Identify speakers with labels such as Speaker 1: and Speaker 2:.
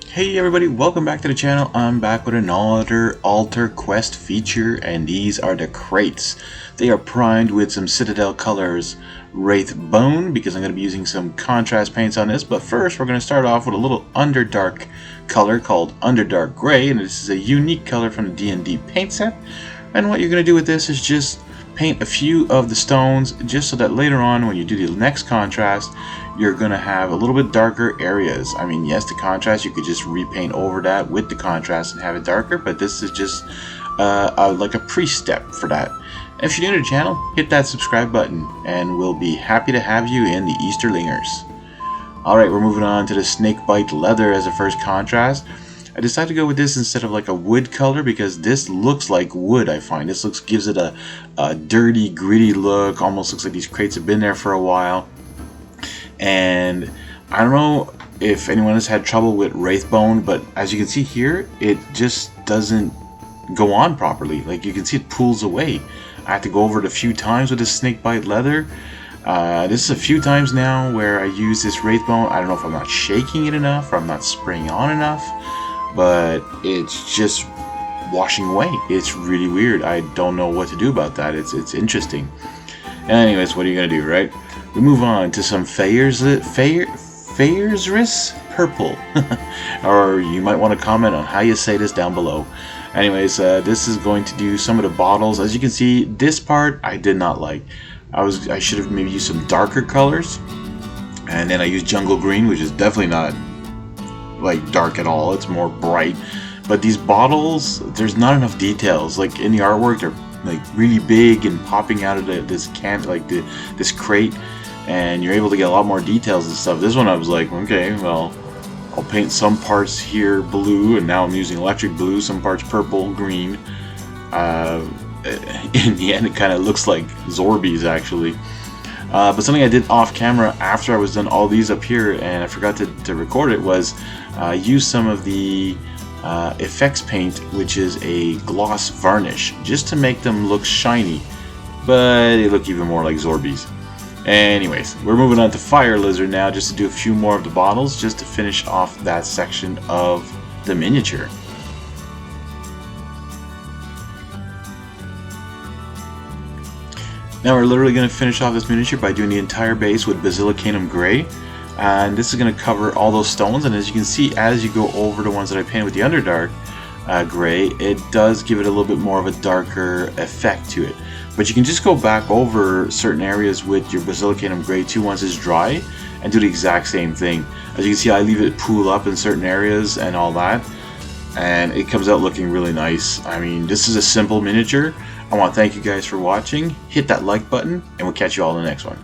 Speaker 1: Hey everybody, welcome back to the channel. I'm back with another AltarQuest feature, and these are the crates. They are primed with some Citadel colors wraithbone, because I'm going to be using some contrast paints on this. But first we're going to start off with a little Underdark color called Underdark Gray, and this is a unique color from the D&D paint set. And what you're going to do with this is just paint a few of the stones, just so that later on when you do the next contrast, you're going to have a little bit darker areas. I mean, yes, the contrast, you could just repaint over that with the contrast and have it darker, but this is just like a pre-step for that. If you're new to the channel, hit that subscribe button and we'll be happy to have you in the Easterlingers. Alright, we're moving on to the snakebite leather as a first contrast. I decided to go with this instead of like a wood color because this looks like wood. I find this gives it a dirty, gritty look. Almost looks like these crates have been there for a while. And I don't know if anyone has had trouble with wraithbone, but as you can see here, it just doesn't go on properly. Like, you can see it pulls away. I have to go over it a few times with this snakebite leather. This is a few times now where I use this wraithbone. I don't know if I'm not shaking it enough or I'm not spraying on enough, but it's just washing away. It's really weird. I don't know what to do about that. It's interesting. Anyways, what are you gonna do, right? We move on to some Fayersris Purple. Or you might want to comment on how you say this down below. Anyways, this is going to do some of the bottles. As you can see, this part I did not like. I should have maybe used some darker colors. And then I used jungle green, which is definitely not like dark at all. It's more bright. But these bottles, there's not enough details. Like in the artwork, they're like really big and popping out of this can, like this crate, and you're able to get a lot more details and stuff. This one I was like, okay, well, I'll paint some parts here blue, and now I'm using electric blue, some parts purple, green. In the end, it kind of looks like Zorbies actually. But something I did off camera after I was done all these up here, and I forgot to record it, was use some of the effects paint, which is a gloss varnish, just to make them look shiny, but they look even more like Zorbies. Anyways, we're moving on to Fire Lizard now, just to do a few more of the bottles, just to finish off that section of the miniature. Now we're literally going to finish off this miniature by doing the entire base with Basilicanum Gray. And this is going to cover all those stones, and as you can see, as you go over the ones that I painted with the Underdark Gray, it does give it a little bit more of a darker effect to it. But you can just go back over certain areas with your Basilicanum Gray too once it's dry, and do the exact same thing. As you can see, I leave it pool up in certain areas and all that, and it comes out looking really nice. I mean, this is a simple miniature. I want to thank you guys for watching. Hit that like button, and we'll catch you all in the next one.